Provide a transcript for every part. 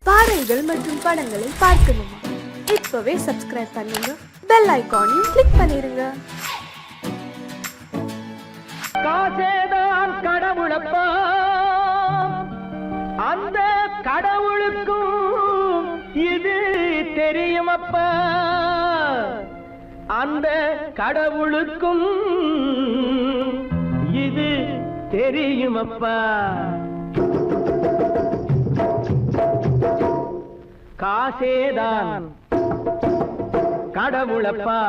பாடல்கள் மற்றும் படங்களை பார்க்கணுமா? இப்பவே சப்ஸ்கிரைப் பண்ணுங்க, பெல் ஐகானையும் கிளிக் பண்ணிருங்க. காசேதான் கடவுளப்பா, அந்த கடவுளுக்கும் இது தெரியுமப்பா, அந்த கடவுளுக்கும் இது தெரியுமப்பா. காசேதான் கடவுளப்பா,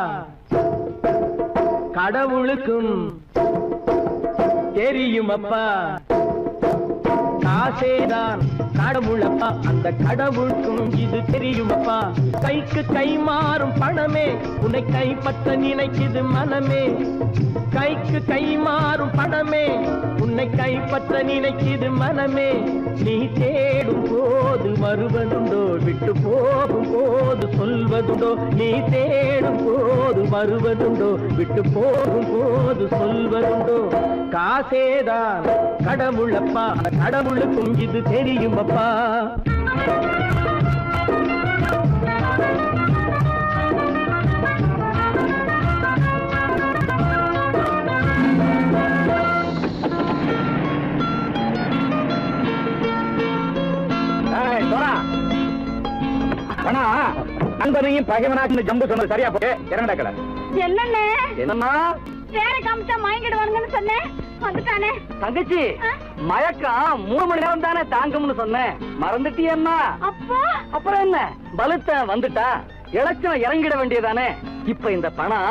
கடவுளுக்கும் தெரியுமப்பா. காசேதான் கடவுளப்பா, அந்த கடவுளுக்கும் இது தெரியுமப்பா. கைக்கு கை மாறும் பணமே உன்னை கைப்பற்ற நினைக்குது மனமே. கைக்கு கை மாறும் பணமே உன்னை கைப்பற்ற நினைக்குது மனமே. நீ தேடும் போது வருவதுண்டோ, விட்டு போகும் போது சொல்வதுண்டோ. நீ தேடும் போது வருவதுண்டோ, விட்டு போகும் போது சொல்வதுண்டோ. காசேதான் கடவுளப்பா, கடவுளுக்கும் இது தெரியுமப்பா. நண்பனையும் பகைவனாக்கு ஜம்பு சொன்னது சரியா போய் இறங்கடக்கல. என்னண்ணே என்னம்மா வேற காமிச்சா மயங்கிடுவானுங்கன்னு சொன்னேன், வந்துட்டானே. தங்கச்சி, மயக்கம் 3 மணி நேரம் தானே தாங்கும்னு சொன்னேன், மறந்துட்டியம்மா? அப்பா அப்புறம் என்ன, பலுத்த வந்துட்டா இலட்சம் இறங்கிட வேண்டியதானே. இப்ப இந்த பணம்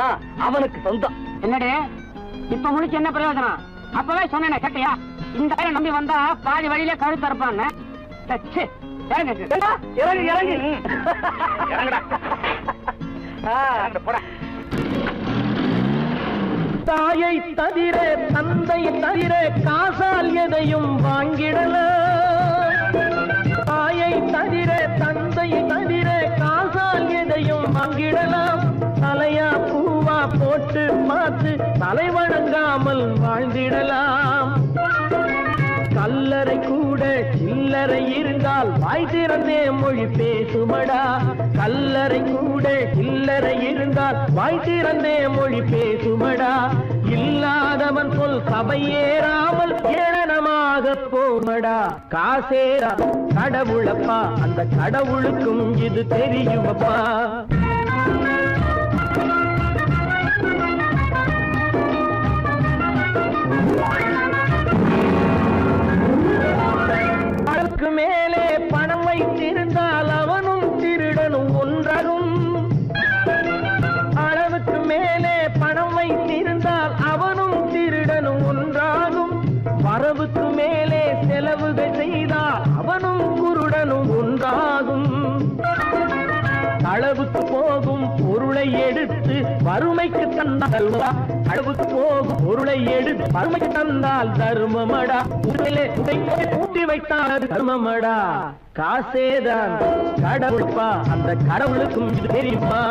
அவனுக்கு சொந்தம். என்னடே இப்ப முடிச்சு என்ன பிரயோஜனம்? அப்பவே சொன்னேன் கேட்டியா? இந்த பேரை நம்பி வந்தா பாதி வழியில கழுத்து அறுப்பான்னு. இறங்கு இறங்கு தாயை தவிர தந்தை தவிர காசால் எதையும் வாங்கிடலாம். தாயை தவிர தந்தை தவிர காசால் எதையும் வாங்கிடலாம். தலையா பூவா போட்டு பார்த்து தலை வணங்காமல் வாழ்ந்திடலாம். கல்லறை கூட சில்லறை இருந்தால் வாய் திறந்தே மொழி பேசுமடா. கல்லறை கூட சில்லறை இருந்தால் வாய் திறந்தே மொழி பேசுமடா. இல்லாதவன் சொல் சபையேறாமல் ஏளனமாக போமடா. காசேரா கடவுளப்பா, அந்த கடவுளுக்கும் இது தெரியுமப்பா. மேலே பணம் வைத்திருந்தால் அவனும் திருடனும் ஒன்றாகும். அளவுக்கு மேலே பணம் வைத்திருந்தால் அவனும் திருடனும் ஒன்றாகும். வரவுக்கு மேலே செலவுகள் செய்தால் அவனும் குருடனும் ஒன்றாகும். அளவுக்கு போகும் பொருளை எடுத்து வறுமைக்கு தந்தால், அளவுக்கு போகும் பொருளை எடுத்து வறுமைக்கு தந்தால் தர்மமடா. ஊட்டி வைத்தால் தர்மமடா. காசேதான் கடவுள்பா, அந்த கடவுளுக்கும் இது தெரியுமா?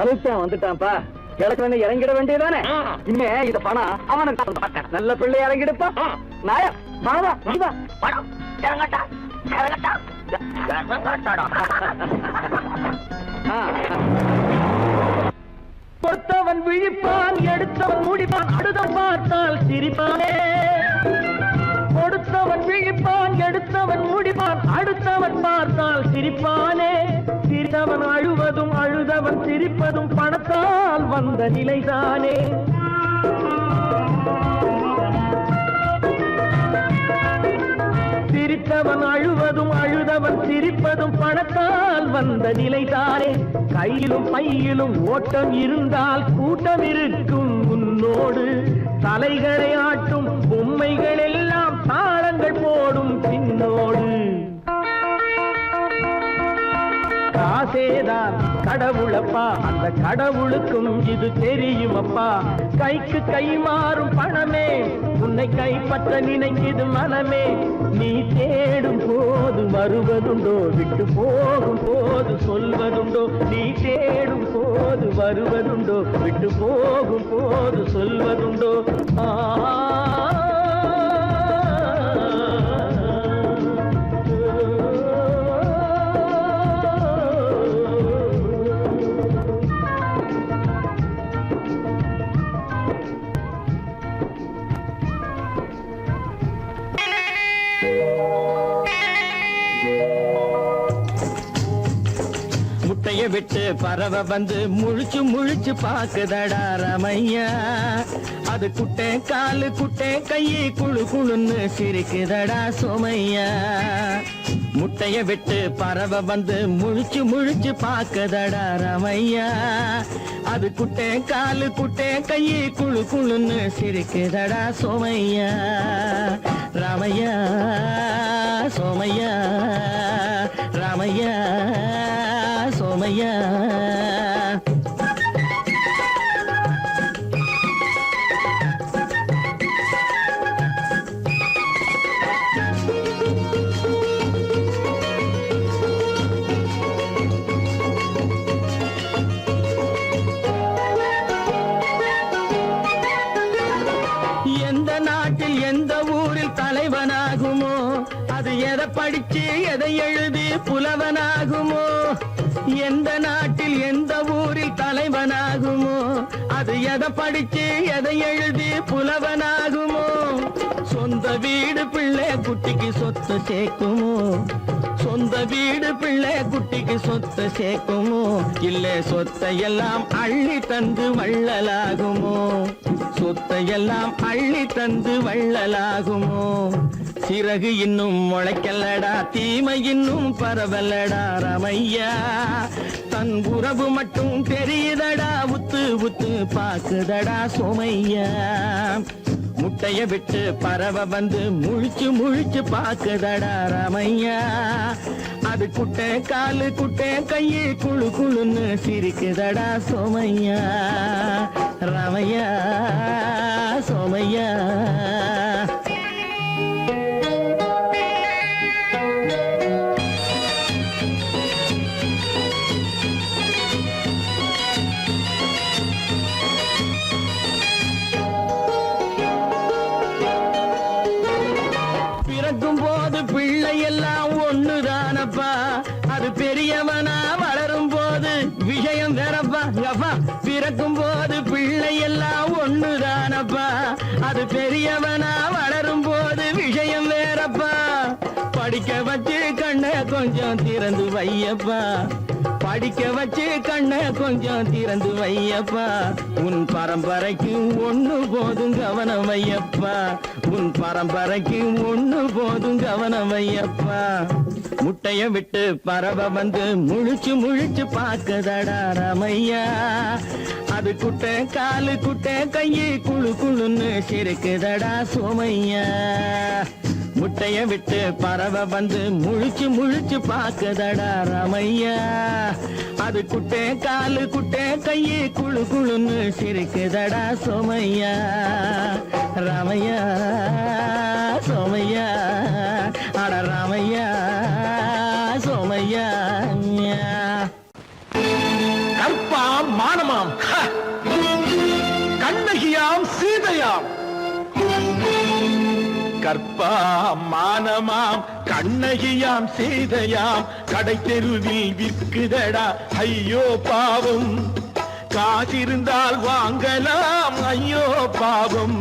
நீங்கள் வந்துட்டான்ப்பா, கிழக்கு இறங்கிட வேண்டியதானே. இனிமே இந்த பணம் அவனுக்கு நல்ல பிள்ளை இறங்கிடுப்பா. நாயா மாவா பணம் இறங்கட்டா இறங்கட்டா. கொடுத்தவன் விழிப்பான், எடுத்தவன் முடிப்பான், அடுத்தவன் பார்த்தால் சிரிப்பானே. கொடுத்தவன் விழிப்பான், எடுத்தவன் முடிப்பான், அடுத்தவன் பார்த்தால் சிரிப்பானே. சிரித்தவன் அழுவதும் அழுதவன் சிரிப்பதும் பணத்தால் வந்த நிலைதானே. சிரித்தவன் அழுவதும் அழுதவன் சிரிப்பதும் பணத்தால் வந்த நிலைதானே. கையிலும் பையிலும் ஓட்டம் இருந்தால் கூட்டம் இருக்கும் உன்னோடு. தலைகளை ஆட்டும் பொம்மைகள் எல்லாம் தாளங்கள் போடும் பின்னோடு. காசேதான் கடவுளப்பா, அந்த கடவுளுக்கும் இது தெரியுமப்பா. கைக்கு கை மாறும் பணமே உன்னை கைப்பற்ற நினைக்குது மனமே. நீ தேடும் போது வருவதுண்டோ விட்டு போகும் போது சொல்வதுண்டோ நீ தேடும் போது வருவதுண்டோ விட்டு போகும் போது சொல்வதுண்டோ முட்டைய விட்டு பறவை வந்து முழிச்சு முழிச்சு பாக்குதடா ரமையா அது குட்டை காலு குட்டை கையை குழு குழுன்னு சிரிக்குதடா சோமையா முட்டைய விட்டு பறவை வந்து முழிச்சு முழிச்சு பாக்குதடா ரமையா அது குட்டை காலு குட்டை கையை குழு குழுன்னு சிரிக்குதடா சோமையா ராமையா சோமையா ராமையா சோமையா எந்த நாட்டில் எந்த ஊரில் தலைவனாகுமோ அது எதை படிச்சு எதை எழுதி புலவனாகுமோ எந்த நாட்டில் எந்த ஊரில் தலைவனாகுமோ அது எதை படிச்சு எதை எழுதி புலவனாகுமோ சொந்த வீடு பிள்ளை குட்டிக்கு சொத்து சேர்க்குமோ சொந்த வீடு பிள்ளை குட்டிக்கு சொத்து சேர்க்குமோ இல்ல சொத்தையெல்லாம் அள்ளி தந்து வள்ளலாகுமோ சொத்தையெல்லாம் அள்ளி தந்து வள்ளலாகுமோ சிறகு இன்னும் முளைக்கல்லடா தீமை இன்னும் பரவலடா ரமையா தன் உறவு மட்டும் தெரியுதடா உத்து உத்து பாக்குதடா சோமையா முட்டைய விட்டு பறவை வந்து முழிச்சு முழிச்சு பாக்குதடா ரமையா அது குட்டை காலு குட்டை கையை குழு குழுன்னு சிரிக்குதடா சோமையா ரமையா சோமையா எல்லாம் ஒண்ணுதானப்பா அது பெரியவனா வளரும் போது விஷயம் வேறப்பா அப்பா பிறக்கும் போது பிள்ளை எல்லாம் ஒண்ணுதானப்பா அது பெரியவனா வளரும் போது விஷயம் வேறப்பா படிக்க வச்சு கண்ணை கொஞ்சம் திறந்து வையப்பா படிக்க வச்சு கண்ணை கொஞ்சம் திறந்து வையப்பா உன் பரம்பரைக்கு ஒண்ணு போதும் கவனம் வையப்பா உன் பரம்பரைக்கு ஒண்ணு போதும் கவனம் வையப்பா முட்டைய விட்டு பறவை வந்து முழிச்சு முழிச்சு பாக்குதடா ரமையா அது குட்டை காலு குட்டை கையை குழு குழுன்னு சிரிக்குதடா சோமையா முட்டைய விட்டு பறவை வந்து முழிச்சு முழிச்சு பாக்குதடா ரமையா அது குட்டை காலு குட்டை கையை குழு குழுன்னு சிரிக்குதடா சோமையா ராமையா சோமையா அட ராமையா சோமையா கற்பாம் மானமாம் கண்ணகியாம் சீதையாம் கற்பாம் மானமாம் கண்ணகியாம் சீதையாம் கடை தெருவில் விற்குதடா ஐயோ பாவம் காசிருந்தால் வாங்கலாம் ஐயோ பாவம்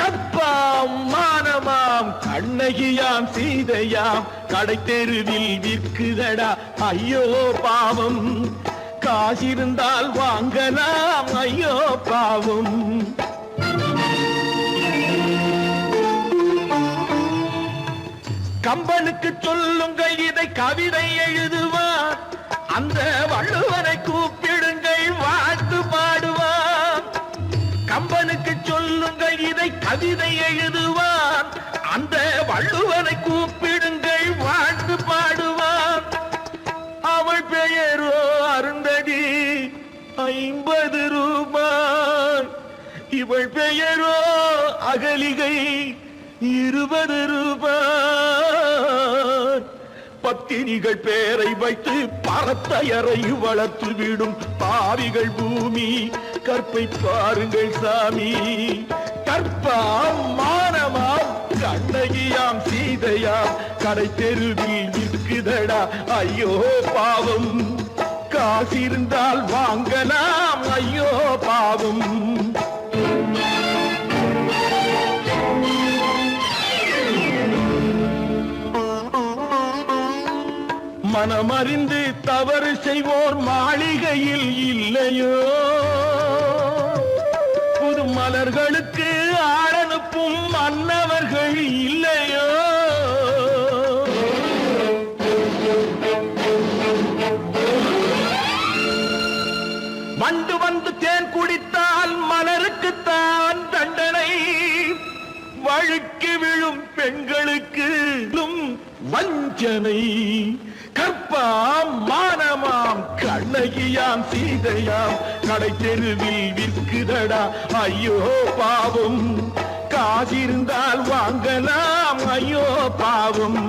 கற்பாம் மானமாம் கண்ணகியாம் சீதையாம் கடை தெருவில் விற்குதடா ஐயோ பாவம் காசிருந்தால் வாங்கலாம் ஐயோ பாவம் கம்பனுக்கு சொல்லுங்கள் இதை கவிதை எழுதுவார் அந்த வள்ளுவரை கூப்பிடுங்கள் வாழ்த்து பாடுவார் கம்பனுக்கு சொல்லுங்கள் இதை கவிதை எழுதுவார் அந்த வள்ளுவரை கூப்பிடுங்கள் வாழ்த்து பாடுவார் அவள் பெயரோ அருந்ததி 50 ரூபாய் இவள் பெயரோ அகலிகை 20 ரூபாய் பத்தினிகள் பேரை வைத்து பரத்தையரை வளர்த்து விடும் பாவிகள் பூமி. கற்பை பாருங்கள் சாமி, கற்பாம் மானமாம் கண்ணகியாம் சீதையாம் கடை தெருவில் நிற்குதடா ஐயோ பாவம். காசிருந்தால் வாங்கலாம் ஐயோ பாவம். மனமறிந்து தவறு செய்வோர் மாளிகையில் இல்லையோ, புது மலர்களுக்கு ஆளனுப்பும் மன்னவர்கள் இல்லையோ. வண்டு வந்து தேன் குடித்தால் மலருக்குத்தான் தண்டனை, வழுக்கி விழும் பெண்களுக்கு வஞ்சனை. கற்பாம் மானமாம் கண்ணகியாம் சீதையாம் கடை தெருவில் விற்குதடா ஐயோ பாவம். காசிருந்தால் வாங்கலாம் ஐயோ பாவம்.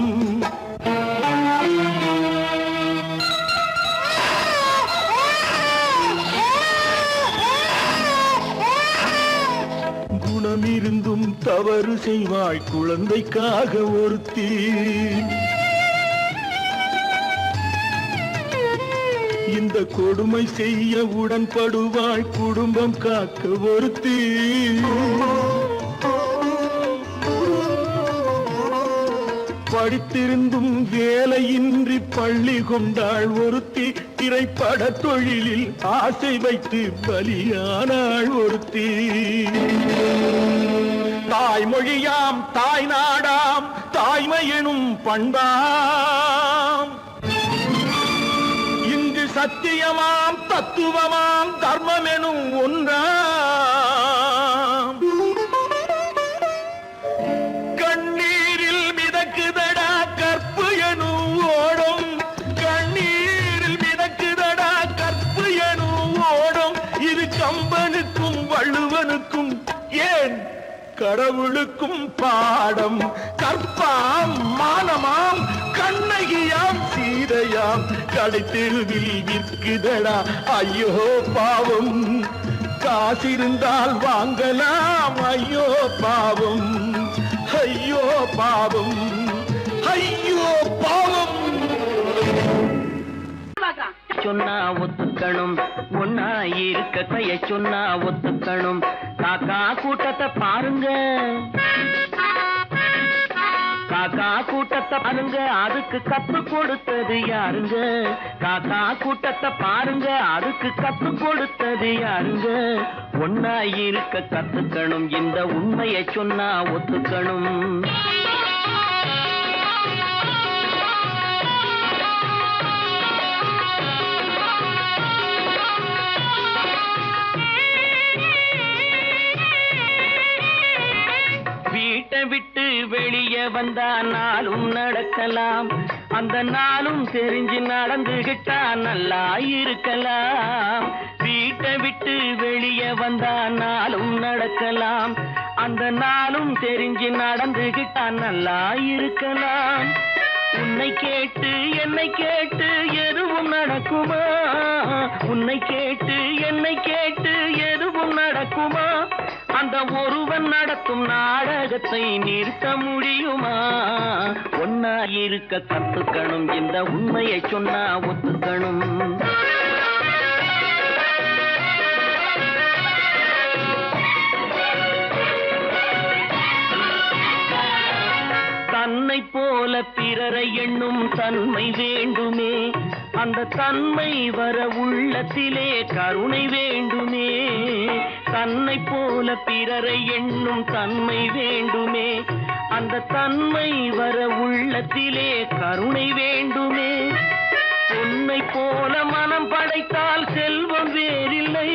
குணமிருந்தும் தவறு செய்வாய் குழந்தைக்காக ஒருத்தி. இந்த கொடுமை செய்ய உடன்படுவாய் குடும்பம் காக்க ஒருத்தி. படித்திருந்தும் வேலையின்றி பள்ளி கொண்டாள் ஒருத்தி. திரைப்பட தொழிலில் ஆசை வைத்து பலியானாள் ஒருத்தி. தாய்மொழியாம் தாய் நாடாம் தாய்மை எனும் பண்பாம், இங்கு சத்தியமாம் தத்துவமாம் தர்மம் எனும் ஒன்றாம். கண்ணீரில் மிதக்குதடா கற்பு எனும் ஓடும், கண்ணீரில் மிதக்குதடா கற்பு எனும் ஓடும். இது கம்பனுக்கும் வள்ளுவனுக்கும் ஏன் கடவுளுக்கும் பாடம். கற்பாம் மானமாம் கண்ணகியாம் சீதையாம் கடை தெருவில் விற்குதடா ஐயோ பாவம். காசிருந்தால் வாங்கலாம் ஐயோ பாவம். ஐயோ பாவம், ஐயோ பாவம். சொன்னா ஒத்துக்கணும், ஒன்னா இருக்க கைய சொன்னா ஒத்துக்கணும். காக்கா கூட்டத்தை பாருங்க, காக்கா கூட்டத்தை பாருங்க, அதுக்கு கத்து கொடுத்தது யாருங்க? காக்கா கூட்டத்தை பாருங்க, அதுக்கு கத்து கொடுத்தது யாருங்க? ஒன்னா இருக்க கத்துக்கணும், இந்த உண்மையை சொன்னா ஒத்துக்கணும். வீட்டை விட்டு வெளியே வந்தா நாளும் நடக்கலாம், அந்த நாளும் தெரிஞ்சு நடந்துகிட்டா நல்லா இருக்கலாம். வீட்டை விட்டு வெளியே வந்தா நாளும் நடக்கலாம், அந்த நாளும் தெரிஞ்சு நடந்துகிட்டா நல்லா இருக்கலாம். உன்னை கேட்டு என்னை கேட்டு எதுவும் நடக்குமா? உன்னை கேட்டு என்னை கேட்டு எதுவும் நடக்குமா? அந்த ஒருவன் நடத்தும் நாடகத்தை நிறுத்த முடியுமா? ஒன்னா இருக்க கத்துக்கணும், இந்த உண்மையை சொன்னா ஒத்துக்கணும். தன்னை போல பிறரை எண்ணும் தன்மை வேண்டுமே, அந்த தன்மை வர உள்ளத்திலே கருணை வேண்டுமே. தன்னை போல பிறரை எண்ணும் தன்மை வேண்டுமே, அந்த தன்மை வர உள்ளத்திலே கருணை வேண்டுமே. பொன்னை போல மனம் படைத்தால் செல்வம் வேறில்லை,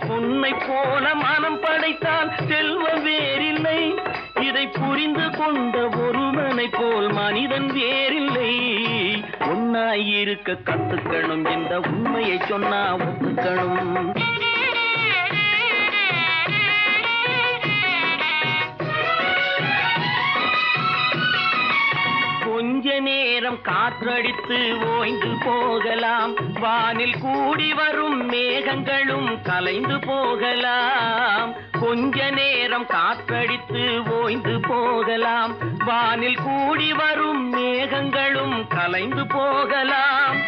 பொன்னை போல மனம் படைத்தால் செல்வம் வேறில்லை. இதை புரிந்து கொண்ட ஒருவனை போல் மனிதன் வேறில்லை. ஒன்னாயிருக்க கத்துக்கணும், இந்த உண்மையை சொன்னா ஒத்துக்கணும். கொஞ்ச நேரம் காற்றடித்து ஓய்ந்து போகலாம், வானில் கூடி வரும் மேகங்களும் கலைந்து போகலாம். கொஞ்ச நேரம் காற்றடித்து ஓய்ந்து போகலாம், வானில் கூடி வரும் மேகங்களும் கலைந்து போகலாம்.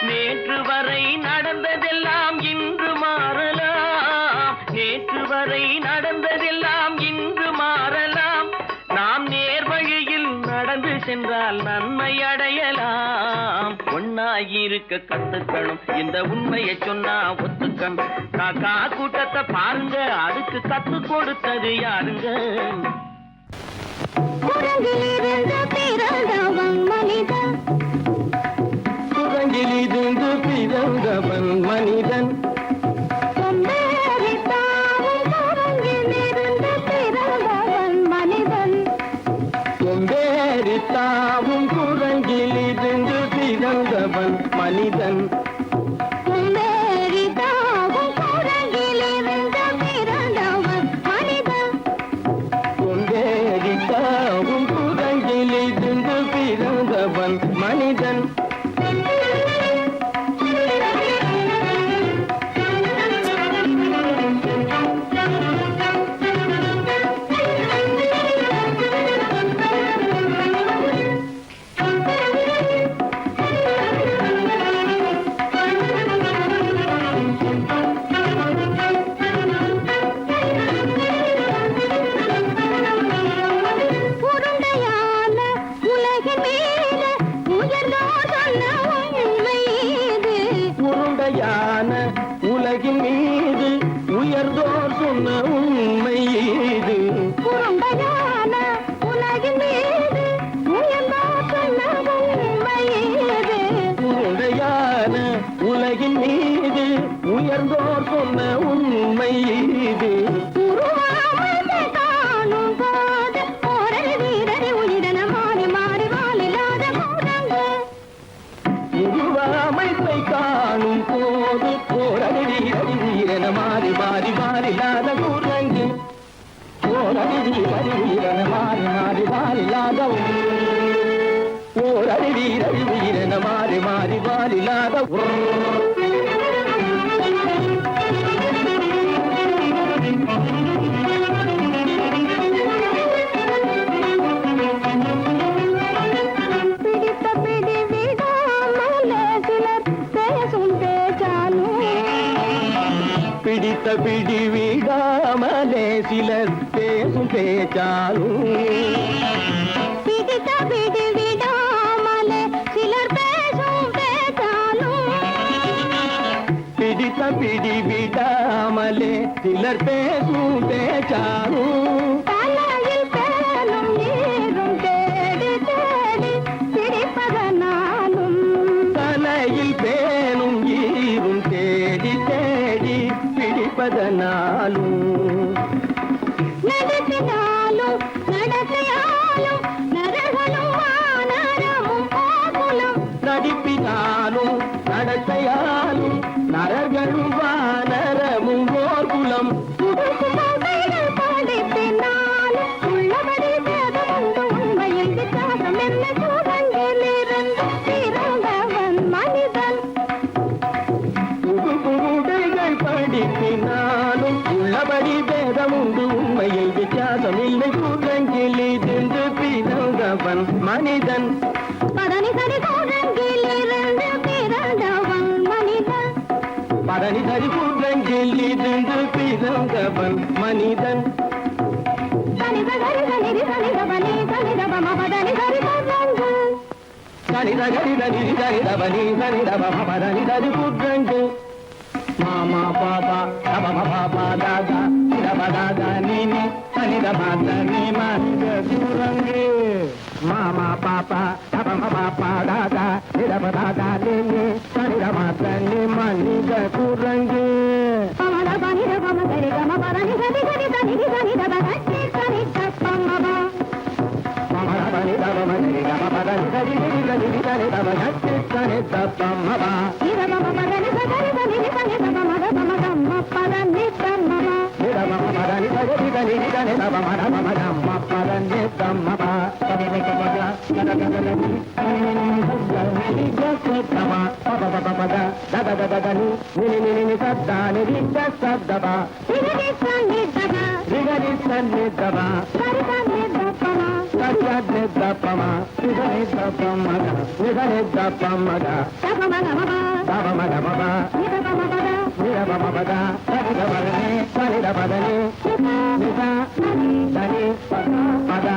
நேற்று வரை நடந்ததெல்லாம் இன்று மாறலாம், நேற்று வரை நடந்ததெல்லாம் இன்று மாறலாம். நாம் நேர்வழியில் நடந்து சென்றால் நன்மை அடையலாம். ஒன்னாயிருக்க கத்துக்கணும், இந்த உண்மையை சொன்னா ஒத்துக்கணும். காக்கா கூட்டத்தை பாருங்க, அதுக்கு கத்து கொடுத்தது யாருங்க? குரங்கிலிருந்து பிறந்தவன் மனிதன், குரங்கிலிருந்து பிறந்தவன் மனிதன், கொம்பேறித்தாவும் குரங்கிலிருந்து பிறந்தவன் மனிதன், கொம்பேறித்தாவும் குரங்கிலிருந்து பிறந்தவன் மனிதன், கொம்பேறித்தாவும் குரங்கிலிருந்து பிறந்தவன் மனிதன், கொம்பேறித்தாவும் குரங்கிலிருந்து பிறந்தவன் மனிதன். உருண்டையான உலகின் மீது உயர்ந்தோர் சொன்ன உண்மை இது, உருண்டையான உலகின் மீது உயர்ந்தோர் சொன்ன உண்மை இது, உருண்டையான உலகின் மீது உயர்ந்தோர் சொன்ன உண்மை இது, உருண்டையான உலகின் மீது உயர்ந்தோர் சொன்ன உண்மை இது. உருவாமையை காணும் போது ஓரடி வீரடி உயிரென மாறி மாறி வாழில்லாத குரங்கு, உருவமைப்பை காணும் போது போரடி வீரடி வீரன மாறி மாறி மாறில்லாத குரங்கு, போரடி வீரடி வீரன மாறி மாறி மாறில்லாத போரடி வீரடி வீரன மாறி மாறி மாறில்லாத பிடித்த பிடி விடாமலே சிலர் பேசும் பேச்சாலும், பிடித்த பிடி விடாமலே சிலர் பேசும் பேச்சாலும், பிடித்த பிடி விடாமலே சிலர் பேசும் பேச்சாலும், பிடித்த பிடி விடாமலே சிலர் பேசும் பேச்சாலும், தலையில் பேலும் நீரும் தேடி தேடி பிடிப்பதனாலும், தலையில் பேணும் ஈரும் தேடி தேடி பிடிப்பதனாலும், நடத்தினாலும் நடத்தையாலும் நரகனும் வானரமும் கோகுலம், நடிப்பினாலும் நடத்தையாலும் நரர்களும் வானரமும் ஓர்குலம், புதுசுமைகள் படிப்பினாலும் உள்ளபடி வேதமுண்டு உண்மையில் வித்தியாசம் என்ன சூழலிலிருந்து பிறந்தவன் மனிதன், புகுடைகள் படிப்பினாலும் உள்ளபடி பேதமுண்டு உண்மையை வித்தியாசம் இல்லை. குரங்கிலிருந்து பிறந்தவன் மனிதன், பதனி சரி குரங்கிலிருந்து பிறந்தவன் மனிதன், பரணி சரி குரங்கிலிருந்து பிறந்தவன் மனிதன், தனித சரி தனிதி தனிதபனி தனிதபம பதனி சரி குரங்கு, சனித கரித நிதி சரிதபனி சரிதப பரணி சரி குரங்கு, மாமா பாபா தப பாபா தாதா இதப தாதா நீனி சனித பாத நீ மனித குரங்கு, மாமா பாப்பா தப பாப்பா தாதா இதப தாதா நீனி சனித பாத நீ மனித குரங்கு. பமத பனிதபம சரி கம பரணி சரி சரி தனிதி தனிதப கட்டி சரி தப்பமப, மமரபனி தப மகரி கம பரணி சரி நிதி நிதி தனிதப கட்டி சனி தப்பம்மபா இதபம பரணி சரி தனிதி தனிதப மத பமதம்ம பரணி தம்மப, நித దమ పదని సగరి దని దని దమ మద మమ గమ పదని దమ పా పద పద పద గద గద గని ని గమ పద పద పద దద దద గని ని సద్ద ని సద్ద బా రిగని సన్ని దబ సరిగని దపమ సరిగని దపమ రిగని దపమ రిగని దపమ దపమ గమ దపమ గమ నిదపమ పద నిదపమ పద సరిగ పదని సరిగ పదని నిద దని పద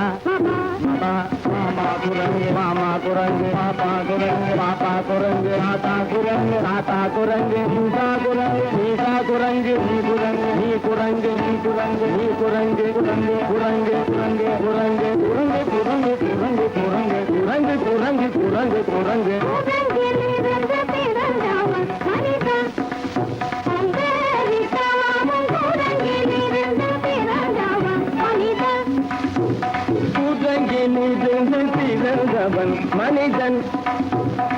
మామా కురంగి మామా కురంగి పాపా కురంగి పాపా కురంగి రాతా కురంగి రాతా కురంగి నీసా కురంగి నీసా కురంగి నీ కురంగి నీ కురంగి నీ కురంగి నీ కురంగి కురంగి కురంగి కురంగి కురంగి కురంగి కురంగి కురంగి కురంగి కురంగి కురంగి కురంగి కురంగి కురంగి నిరంజ తిరంజావ మనిత సందేరిత కురంగి నిరంజ తిరంజావ మనిత குரங்கி நீதன் திறந்தவன் மனிதன்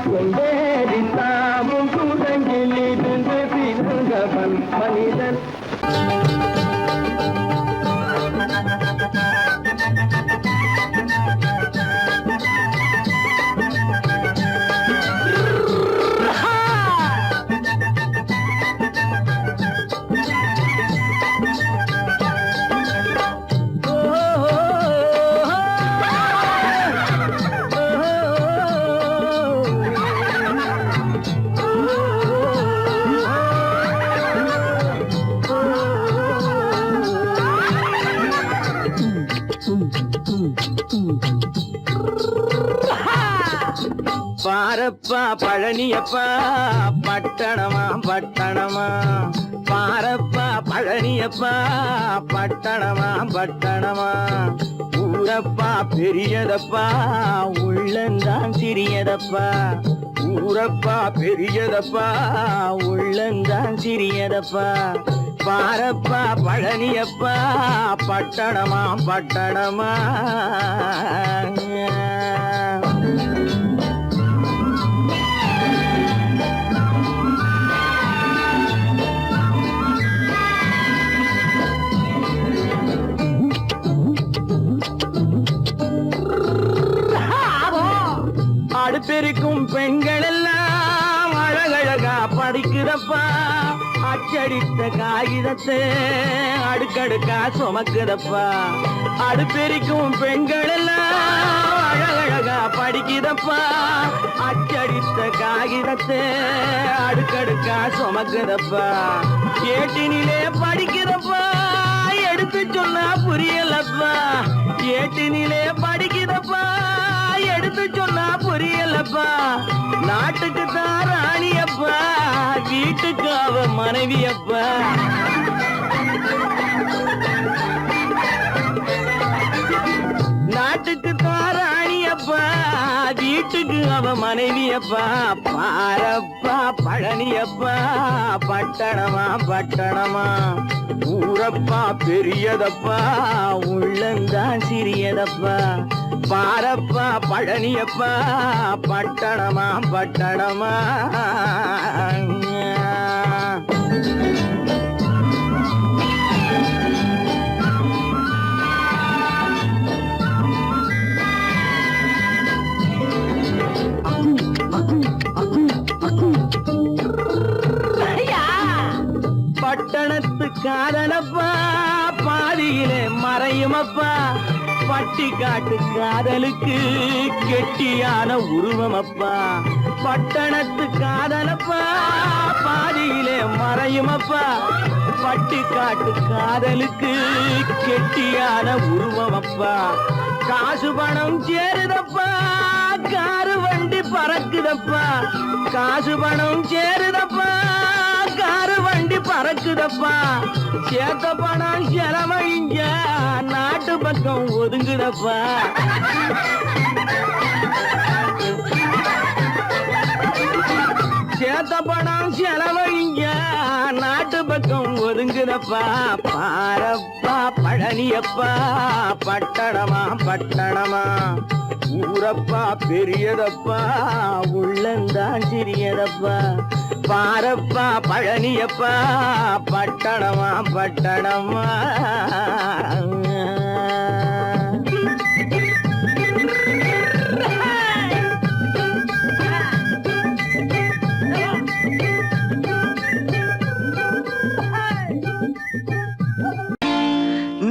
கொண்டேறித்தாவும் குரங்கி நீதன் திறந்தவன் மனிதன் பாரப்பா பழனியப்பா பட்டணமா பட்டணமா பாரப்பா பழனியப்பா பட்டணமா பட்டணமா ஊரப்பா பெரியதப்பா உள்ளந்தான் சிறியதப்பா ஊரப்பா பெரியதப்பா உள்ளந்தான் சிறியதப்பா பாரப்பா பழனியப்பா பட்டணமா பட்டணமா அடுப்பெருக்கும் பெண்கள் எல்லாம் அழகழகா படிக்குதப்பா அச்சடித்த காகிதத்தை அடுக்கடுக்கா சுமக்குதப்பா அடுப்பெருக்கும் பெண்கள் எல்லாம் அழகழகா படிக்குதப்பா அச்சடித்த காகிதத்தை அடுக்கடுக்கா சுமக்குதப்பா ஏட்டினிலே படிக்குதப்பா எடுத்து சொன்னா புரியலப்பா ஏட்டினிலே படிக்குதப்பா எடுத்து சொன்னா புரியலப்பா நாட்டுக்கு தான் ராணியப்பா வீட்டுக்கு அவ மனைவியப்பா நாட்டுக்கு தான் ராணியப்பா வீட்டுக்கு அவ மனைவியப்பா பாரப்பா பழனியப்பா பட்டணமா பட்டணமா ஊரப்பா பெரியதப்பா உள்ளந்தான் சிறியதப்பா பாரப்பா பழனியப்பா பட்டணமா பட்டணமா பட்டணத்து காதலப்பா பாதியிலே மறையுமப்பா பட்டி காட்டு காதலுக்கு கெட்டியான உருவமப்பா பட்டணத்து காதலப்பா பாதியிலே மறையுமப்பா பட்டி காட்டு காதலுக்கு கெட்டியான உருவமப்பா காசு பணம் சேருதப்பா காரு வண்டி பறக்குதப்பா காசு பணம் சேருதப்பா காரு வண்டி பறக்குதப்பா சேத்த பணம் செலவழிங்க நாட்டு பக்கம் ஒதுங்குதப்பா சேத்த பணம் செலவழிங்க நாட்டு பக்கம் ஒதுங்குதப்பா பாரப்பா பழனியப்பா பட்டணமா பட்டணமா ஊரப்பா பெரியதப்பா உள்ளந்தான் சிறியதப்பா பாரப்பா பழனியப்பா பட்டணமா பட்டணமா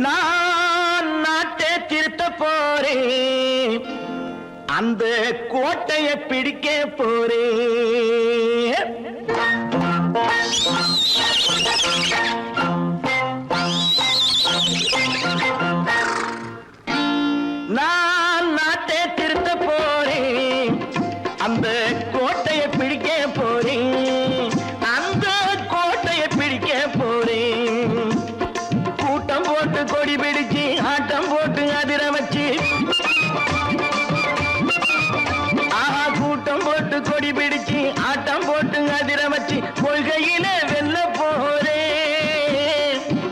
நான் நாட்டை திருத்த போறேன் அந்த கோட்டையை பிடிக்க போறேன் நான் நாட்டை திருத்த போறேன் அந்த கோட்டையை பிடிக்க போறேன் அந்த கோட்டையை பிடிக்க போறேன் கூட்டம் போட்டு கொடி பிடிச்சு ஆட்டம் போட்டு அதிர வச்சு கூட்டம் போட்டு கொடி பிடிச்சு ஆட்டம் போட்டு அதிர வச்சு கொள்கையில வெல்ல போறேன்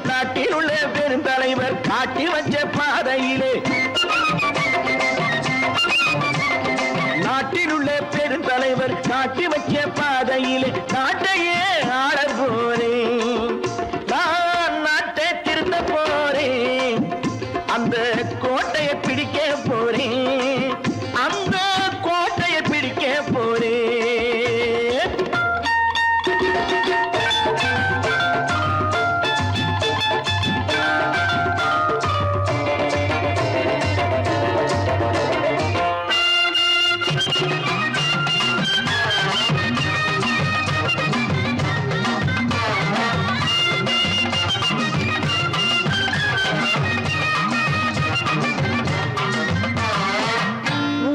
நாட்டில் உள்ள பெருந்தலைவர் காட்டி வச்ச பாதையிலே நாட்டில் உள்ள பெருந்தலைவர் காட்டி வச்ச பாதையிலே நாட்டையே ஆள போறேன் நான் நாட்டை திருத்த போறேன் அந்த கோட்டையை பிடிக்க போறேன் அந்த கோட்டையை பிடிக்க போறேன்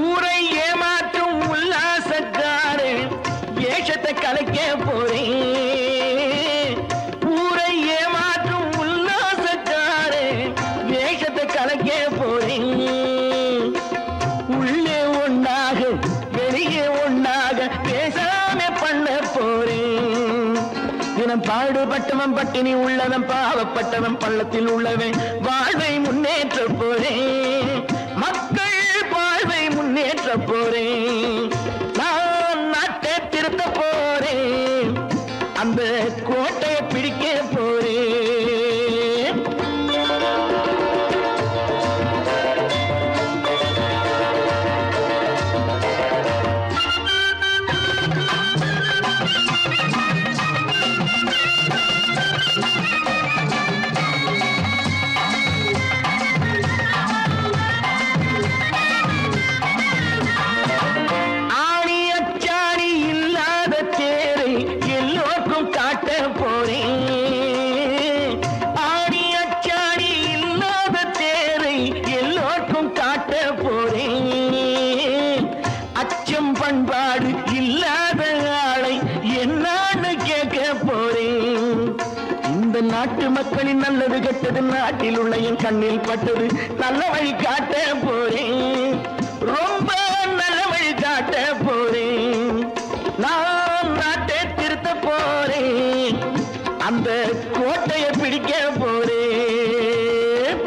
ஊரை ஏமாற்றும் உல்லாசக்காரு வேஷத்தை கலைக்க போறேன் ஊரை ஏமாற்றும் உல்லாசக்காரு வேஷத்தை கலைக்க போறேன் உள்ளே ஒண்ணாக வெளியே ஒண்ணாக பேசாம பண்ண போறேன் தினம் பாடுபட்டவன் பட்டினி உள்ளவன் பாவப்பட்டவன் பள்ளத்தில் உள்ளவன் வாழ்வை முன்னேற்ற போறேன் மக்கள் வாழ்வை முன்னேற்ற போறேன் நான் நாட்டை திருத்த போறேன் அந்த கோட்டையை பிடிக்க போறேன் ஆணி அச்சாணி இல்லாத தேரை எல்லோருக்கும் காட்ட போறேன் ஆணி அச்சாணி இல்லாத தேரை எல்லோருக்கும் காட்ட போறேன் அச்சம் பண்பாடு இல்லாத ஆளை என்னான்னு கேட்க போறேன் இந்த நாட்டு மக்களின் நல்லது கெட்டது நாட்டில் உள்ள என் கண்ணில் பட்டது நல்ல வழி காட்ட போறேன் ரொம்ப நல்ல வழி காட்ட போறேன் நான் நாட்டை திருத்த போறேன் அந்த கோட்டையை பிடிக்க போறேன்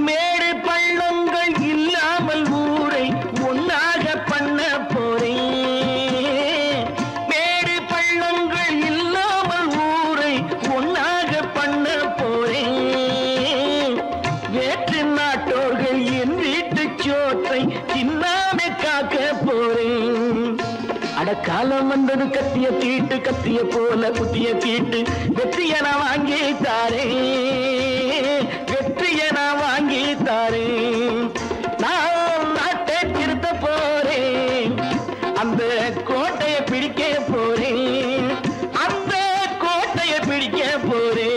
மேடு பள்ளங்கள் இல்லாமல் ஊரை ஒன்னாக பண்ண போறேன் மேடு பள்ளங்கள் இல்லாமல் ஊரை ஒன்னாக பண்ண போறேன் வேற்று நாட்டோர்கள் என் வீட்டு சோற்றை தின்னாமே காக்க போறேன் அடக்காலம் வந்தது கத்திய தீட்டு கத்திய போல குத்திய தீட்டு வெற்றிய நான் வாங்கி தாரேன் வெற்றிய நான் வாங்கி தாரேன் நான் நாட்டை திருத்த போறேன் அந்த கோட்டையை பிடிக்க போறேன் அந்த கோட்டையை பிடிக்க போறேன்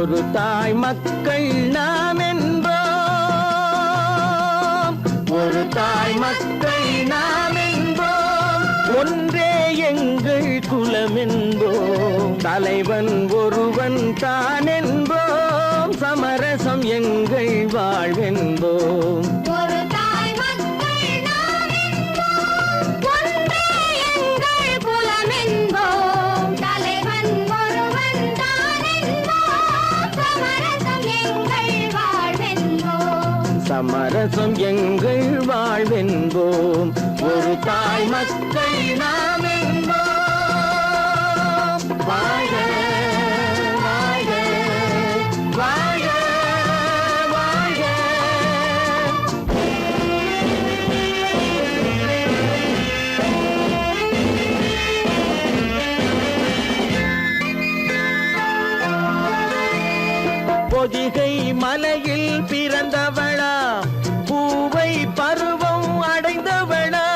ஒரு தாய் மக்கள் நாம் என்போம், ஒரு தாய் மக்கள் நாம் என்போம், ஒன்றே எங்கள் குலம் என்போம், தலைவன் ஒருவன் தான் என்போம், சமரசம் எங்கள் வாழ்வென்போம். ஒரு தாய் மக்கள் நாம் என்போம், ஒன்றே எங்கள் குலம் என்போம், தலைவன் ஒருவன் தான் என்போம், சமரசம் எங்கள் வாழ்வென்போம், சமரசம் எங்கள் வாழ்வென்போம். ஒரு தாய் மக்கள் நாம் என்போம். வாழ்க வாழ்க வாழ்க வாழ்க. பொதிகை மலையில் பிறந்தவளா, பூவை பருவம் அடைந்தவளா,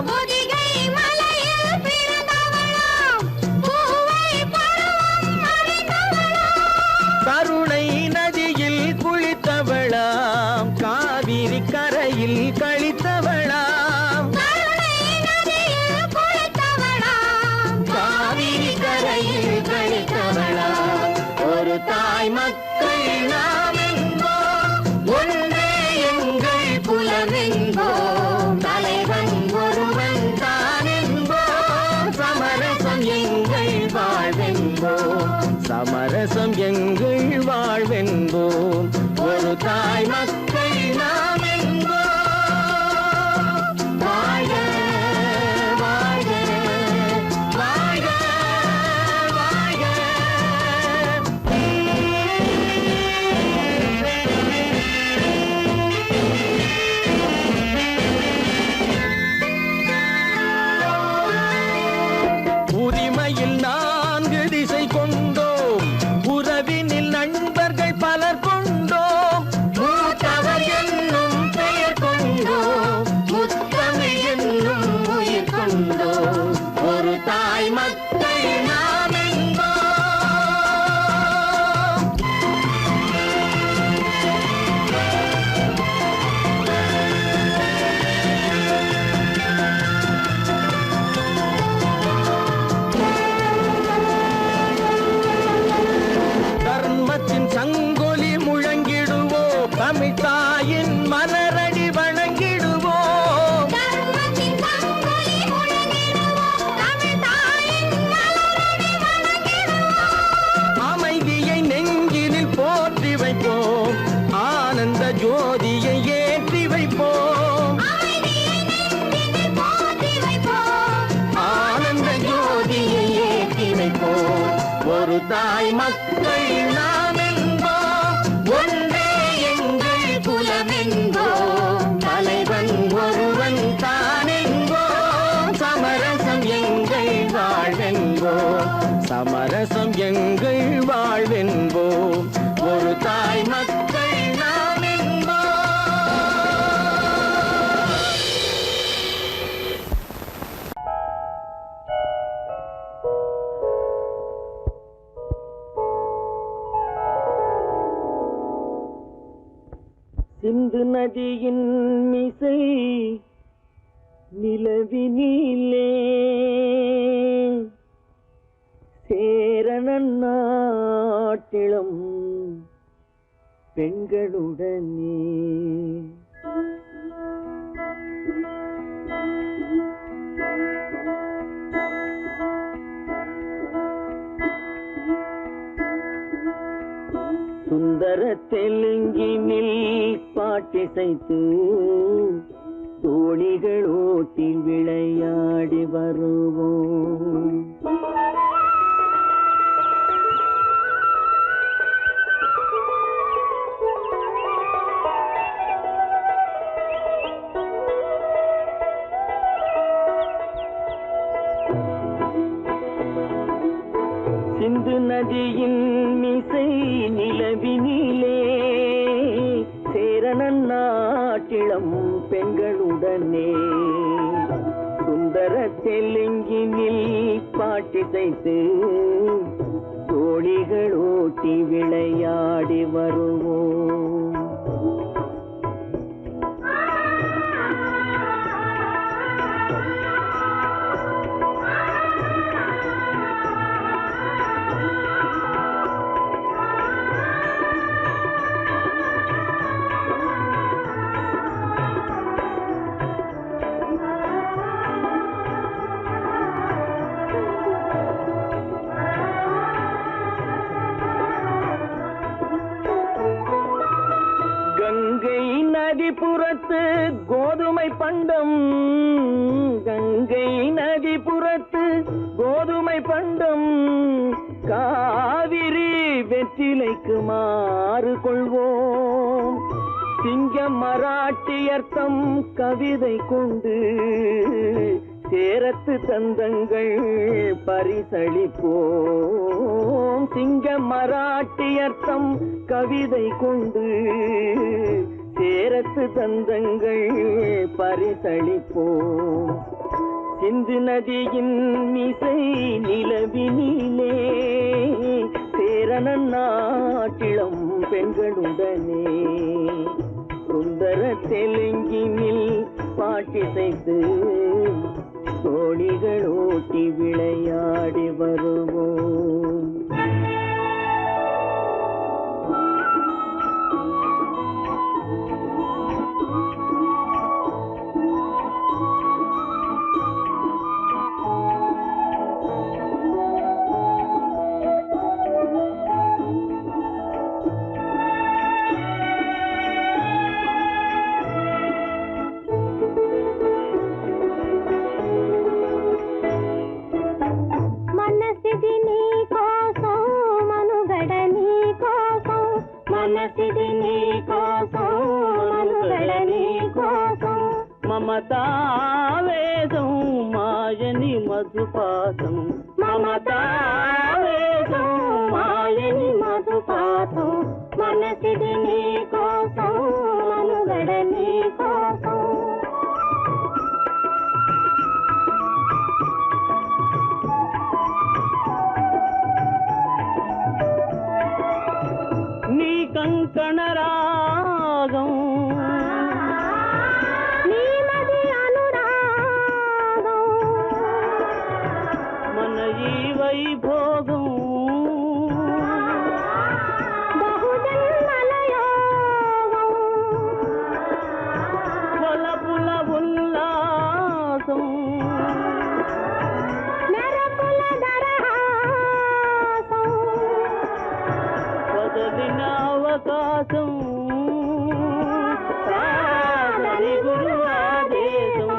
பொதிகை மலையில் பிறந்தவளாம், பூவை பருவம் அடைந்தவளாம், கருணை நதியில் குளித்தவளாம், காவிரி கரையில் கழித்தவளாம், கருணை நதியில் குளித்தவளாம், காவிரி கரையில் கழித்தவளாம். ஒரு தாய் மக்கள் நாம் என்போம், ஒன்றே எங்கள் குலம் என்போம், தலைவன் ஒருவன் தான் என்போம், சமரசம் எங்கள் வாழ்வென்போம், சமரசம் எங்கள் வாழ்வென்போம். ஒரு தாய் மக்கள் நாம் என்போம். வாழ்க வாழ்க வாழ்க வாழ்க. உரிமையில் 4 திசை கொண்டோம், உறவினில் நண்பர்கள் பலர் கொண்டோம், மூத்தவர் என்னும் பெயர் கொண்டோம், முத்தமிழ் என்னும் உயிர் கொண்டோம். ஒரு தாய் மக்கள் நாம் என்போம். தர்மத்தின் சங்கொலி முழங்கிடுவோம், தமிழ் தாயின் மலரடி வணங்கிடுவோம், தர்மத்தின் சங்கொலி முழங்கிடுவோம், தமிழ் தாயின் மலரடி வணங்கிடுவோம், அமைதியை நெஞ்சினில் போற்றி வைப்போம், ஆனந்த ஜோதியை ஏற்றி வைப்போம், அமைதியை நெஞ்சினில் போற்றி வைப்போம், ஆனந்த ஜோதியை ஏற்றி வைப்போம். ஒரு தாய் மக்கள் நாம் என்போம், ஒன்றே எங்கள் குலம் என்போம், தலைவன் ஒருவன் தான் என்போம், சமரசம் எங்கள் வாழ்வென்போம், சமரசம் எங்கள் வாழ்வென்போம். ஒரு தாய் மக்கள் நாம் என்போம். சிந்து நதியின் மிசை நிலவினிலே, சேரணன் நாட்டிளம் பெண்களுடனே, சுந்தர தெலுங்கினில் பாட்டிசைத்து தோணிகள் ஓட்டி விளையாடி வருவோம். சிந்து நதியின் மிசை நிலவினிலே, சேரணன் நாட்டிளம் பெண்களுடனே, சுந்தர தெலுங்கினில் பாட்டிசைத்து தோழிகள் ஓட்டி விளையாடி வருவோம். கங்கை நதிபுறத்து கோதுமை பண்டம், கங்கை நதிபுறத்து கோதுமை பண்டம், காவிரி வெற்றிலைக்கு மாறு கொள்வோம். சிங்க மராட்டியர்த்தம் கவிதை கொண்டு சேரத்து தந்தங்கள் பரிசளிப்போம். சிங்க மராட்டியர்த்தம் கவிதை கொண்டு சேரத்து தந்தங்கள் பரிசளிப்போம். சிந்து நதியின் மிசை நிலவினிலே சேரணன் நாட்டிளம் பெண்களுடனே சுந்தர தெலுங்கினில் பாட்டிசைத்து தோழிகள் ஓட்டி விளையாடி வருவோம். మమతావేదం మాయని మధుపాతం, మమతావేదం మాయని మధుపాతం, మనసిది నీ కోసం మనుగడ నీ కోసం. నీ కంకణ రాగం వైభోగం బహుజన్మలయోగం కొలపుల ఉల్లాసం మెరపుల దరహాసం పదవిన అవకాశం సాదరి గురు ఆదేశం.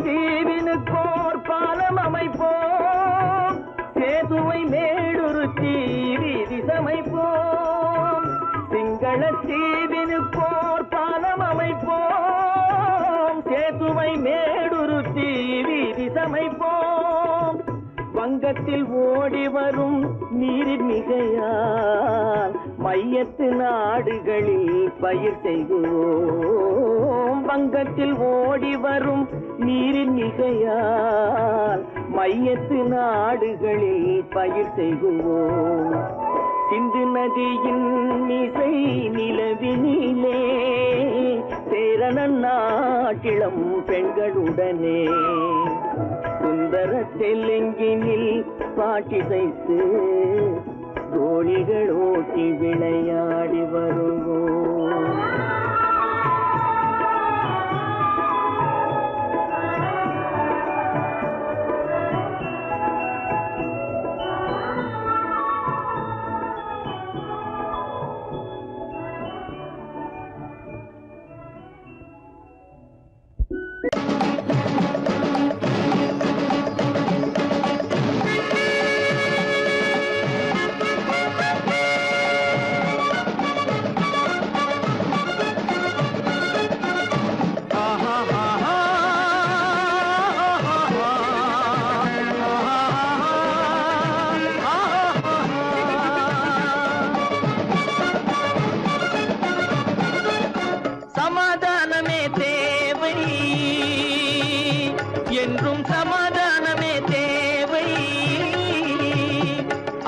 தீவினுக்கோர் பாலம் அமைப்போம், சேதுவை மேடுருத்தி வீதி சமைப்போம். சிங்கள தீவினுக்கோர் பாலம் அமைப்போம், சேதுவை மேடுருத்தி வீதி சமைப்போம். வங்கத்தில் ஓடி வரும் நீரின் மிகையால் மையத்து நாடுகளில் பயிர் செய்வோம். வங்கத்தில் ஓடி வரும் நீரின் மிகையால் மையத்து நாடுகளில் பயிர் செய்வோம். சிந்து நதியின் மிசை நிலவினிலே சேரணன் நாட்டிளம் பெண்களுடனே சுந்தர தெலுங்கினில் பாட்டிசைத்து தோழிகள் ஓட்டி விளையாடி வருவோம். சமாதானமே தேவை, என்றும் சமாதானமே தேவை.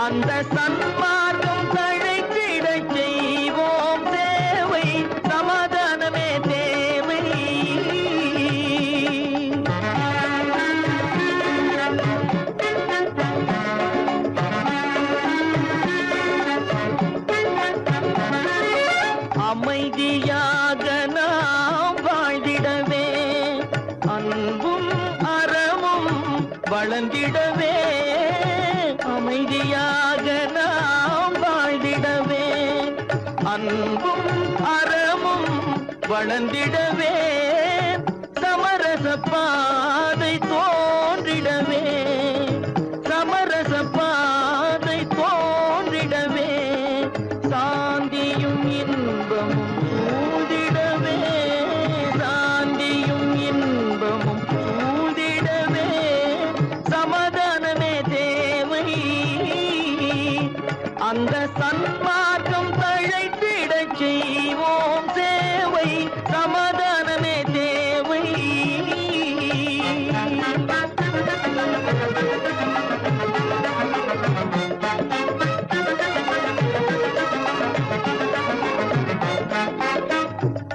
அந்த சன்மார்க்கம் தழைத்திடச் செய்வோம் சேவை, சமாதானமே தேவை. அமைதியாக நாம் வாழ்ந்திடவே, அன்பும் அறமும் வளர்ந்திடவே. அமைதியாக நாம் வாழ்ந்திடவே, அன்பும் அறமும் வளர்ந்திடவே. சமரச பாதை தோன்றிடவே, சமரச பாதை தோன்றிடவே. சாந்தியும் இன்பமும் சூழ்ந்திடவே, சாந்தியும் இன்பமும் சூழ்ந்திடவே. சமாதானமே தேவை, அந்த சன்மார்க்கம் தழைத்திடச் செய்வோம் சேவை, சமாதானமே தேவை.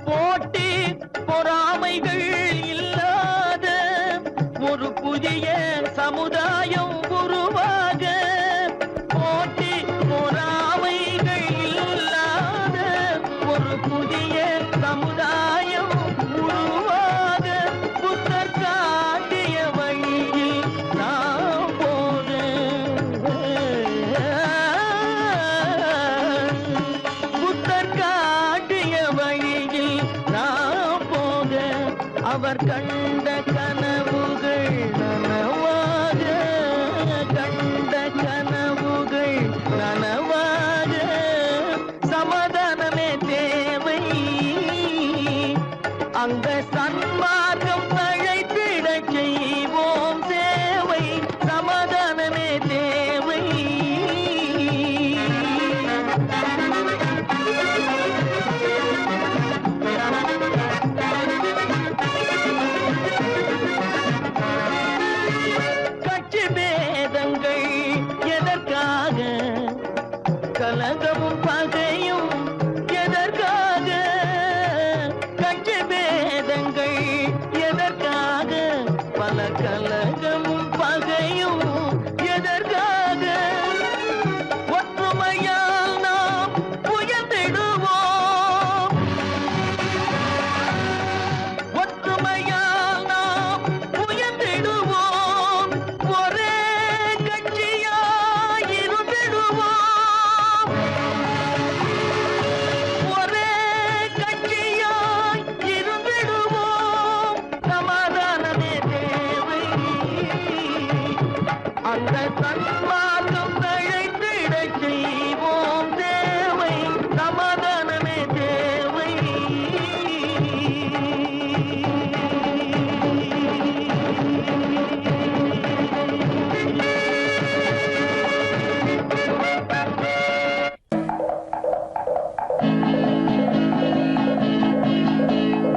போட்டி பொறாமைகள் இல்லாத ஒரு புதிய சமுதாயம் உருவாக, போட்டி பொறாமைகள் இல்லாத ஒரு புதிய சமுதாயம் உருவாக. புத்தர் காட்டிய வழியில் நாம் போக, புத்தர் காட்டிய வழியில் நாம் போக. அவர் கண்ட கனவுகள் நனவாக, கண்ட கனவுகள் நனவாக. சமாதானமே தேவை, அந்த சன்மார்க்கம் தழைத்திடச் செய்வோம் சேவை, சமாதானமே தேவை. கட்சி பேதங்கள் எதற்காக, கலகமும் பகையும் எதற்காக. கட்சி பேதங்கள் எதற்காக, பல கலகமும் பகையும் எதற்காக. ஒற்றுமையால் நாம் உயர்ந்திடுவோம், ஒற்றுமையால் நாம் உயர்ந்திடுவோம். ஒரே கட்சியாய் இருந்திடுவோம், ஒரே கட்சியாய் இருந்திடுவோம். சமாதானமே தேவை, அந்த சன்மார்க்கம் தழைத்திடச் செய்வோம் தேவை, சமாதானமே தேவை.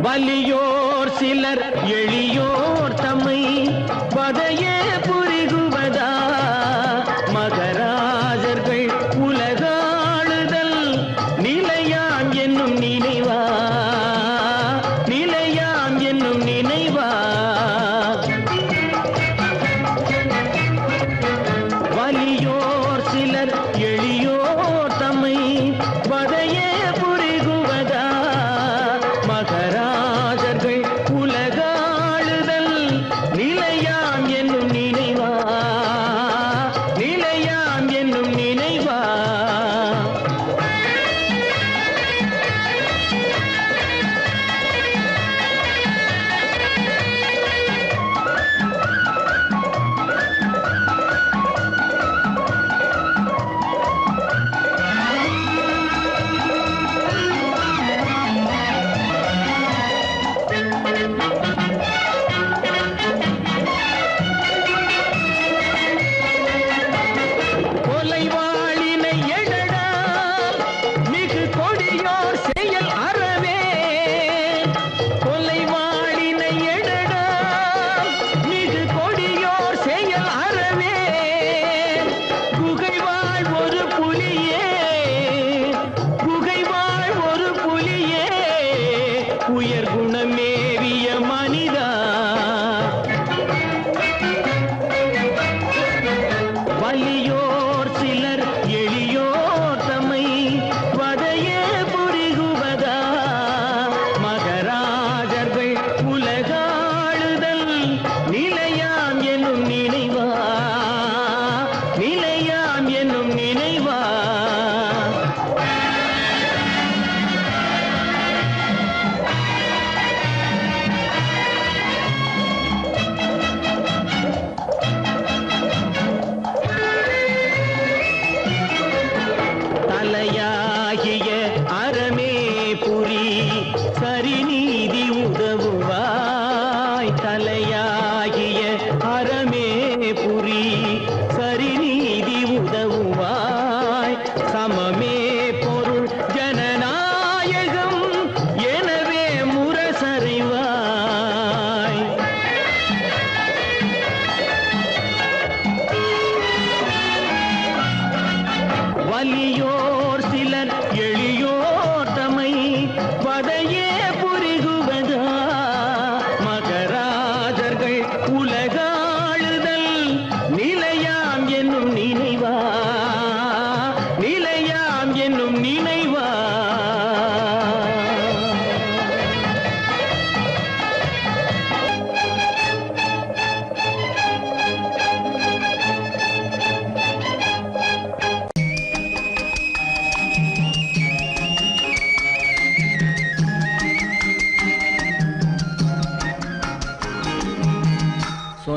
வலியோர் சிலர் எளியோர் தம்மை பதையே புரிகுவதா, மகராஜர்கள் உலகாளுதல் நிலையாம் என்னும் நினைவா, நிலையாம் என்னும் நினைவா. வலியோர் சிலர் எளியோர் தம்மை பதையே புரிகுவதா, மகராஜர்கள் உலகாளுதல் நிலை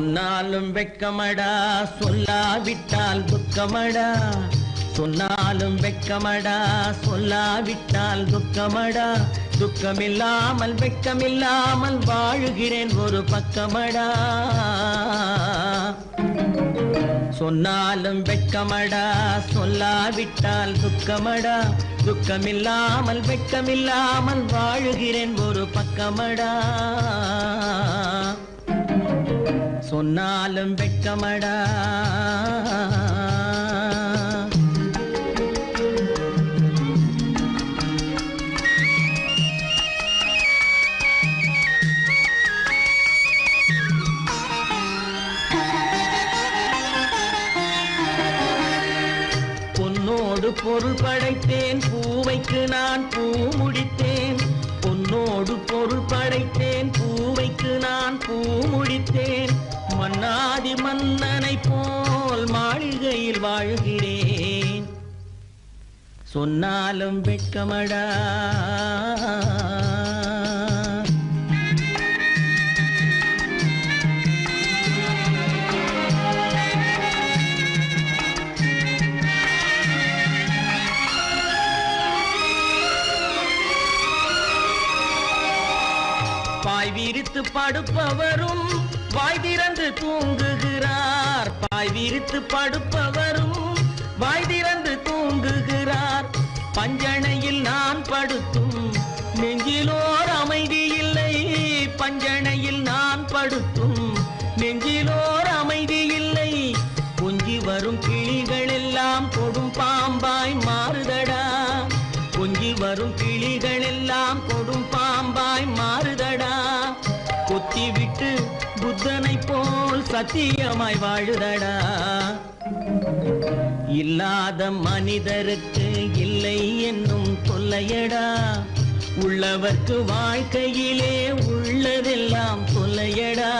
சொன்னாலும் வெட்கமடா சொல்லாவிட்டால் துக்கமடா சொன்னாலும் வெட்கமடா சொல்லாவிட்டால் துக்கமடா துக்கமில்லாமல் வெட்கமில்லாமல் வாழுகிறேன் ஒரு பக்கமடா சொன்னாலும் வெட்கமடா சொல்லாவிட்டால் துக்கமடா துக்கமில்லாமல் வெட்கமில்லாமல் வாழுகிறேன் ஒரு பக்கமடா சொன்னாலும் வெட்கமடா பொருள் படைத்தேன் பூவைக்கு நான் பூ முடித்தேன் பொன்னோடு பொருள் படைத்தேன் பூவைக்கு நான் பூ முடித்தேன் மன்னாதி மன்னனை போல் மாளிகையில் வாழ்கிறேன் சொன்னாலும் வெட்கமடா பாய் விரித்து படுப்பவரும் வாய் திறந்து தூங்குகிறார் பாய் விரித்து படுப்பவரும் வாய் திறந்து தூங்குகிறார் பஞ்சணையில் நான் படுத்தும் நெஞ்சிலோர் அமைதி இல்லை பஞ்சணையில் நான் படுத்தும் நெஞ்சிலோர் அமைதி இல்லை கொஞ்சி வரும் கிளிகள் எல்லாம் கொடும் பாம்பாய் மாறுதடா கொஞ்சி வரும் கிளிகள் எல்லாம் கொடும் பாம்பாய் மாறுதடா கொத்தி விட்டு புத்தனை போல் சத்தியமாய் வாழுதடா இல்லாத மனிதருக்கு இல்லை என்னும் தொல்லையடா உள்ளவர்க்கு வாழ்க்கையிலே உள்ளதெல்லாம் தொல்லையடா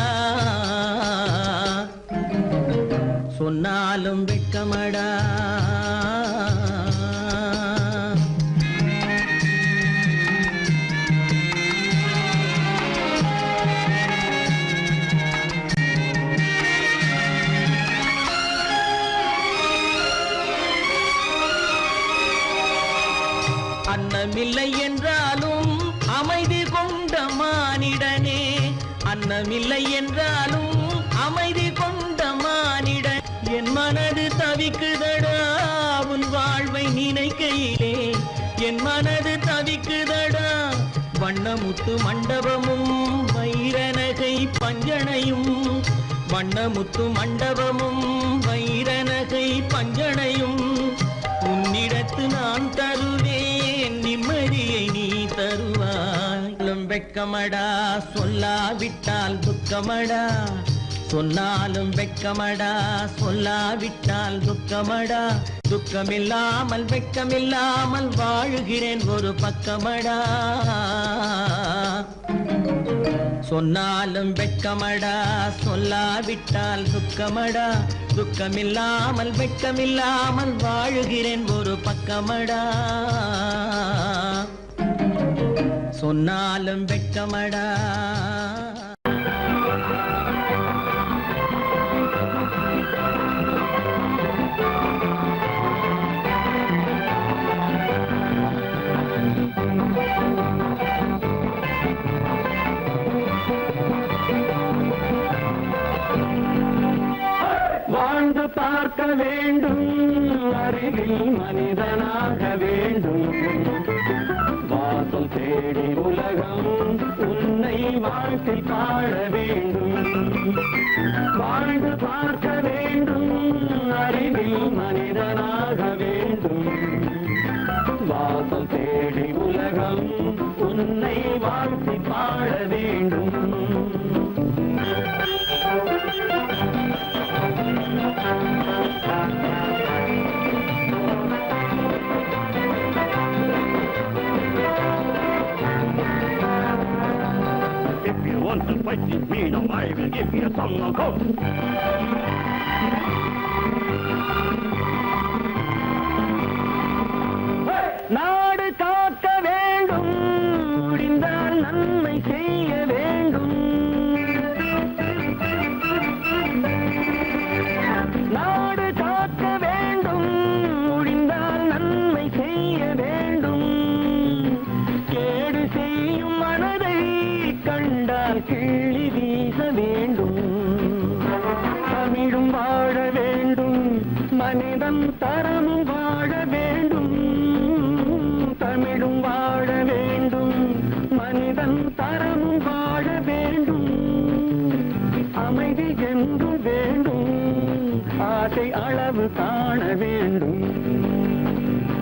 சொன்னாலும் வெட்கமடா அன்னமில்லை என்றாலும் அமைதி கொண்ட மானிடனே அன்னமில்லை என்றாலும் அமைதி கொண்ட மானிடன் என் மனது தவிக்குதடா உன் வாழ்வை நினைக்கையிலே என் மனது தவிக்குதடா வண்ணமுத்து மண்டபமும் வைரநகை பஞ்சனையும் வண்ணமுத்து மண்டபமும் வைரநகை பஞ்சனையும் உன்னிடத்து நான் தருவேன் நிம்மதியை நீ தருவாய் வெட்கமடா சொல்லாவிட்டால் துக்கமடா சொன்னாலும் வெட்கமடா சொல்லாவிட்டால் துக்கமடா துக்கமில்லாமல் வெட்கமில்லாமல் வாழுகிறேன் ஒரு பக்கமடா சொன்னாலும் வெட்கமடா சொல்லாவிட்டால் துக்கமடா துக்கமில்லாமல் வெட்கமில்லாமல் வாழுகிறேன் ஒரு பக்கமடா சொன்னாலும் வெட்கமடா வாழ்ந்து பார்க்க வேண்டும் அறிவில் மனிதனாக வேண்டும் வாசல் தேடி உலகம் உன்னை வாழ்க்கை பாட வேண்டும் வாழ்ந்து பார்க்க வேண்டும் அறிவில் மனிதனாக வேண்டும் வாசல் தேடி உலகம் உன்னை வாழ்க்கை பாட வேண்டும் If you want to fight with me, now I will give you a song of hope. நாடு காக்க வேண்டும் முடிந்தால் நன்மை செய்ய வேண்டும் கண்டால் கிள்ளி வீச வேண்டும். தமிழும் வாழ வேண்டும், மனிதன் தரமும் வாழ வேண்டும். தமிழும் வாழ வேண்டும், மனிதன் தரமும் வாழ வேண்டும். அமைதி என்று வேண்டும், ஆசை அளவு காண வேண்டும்.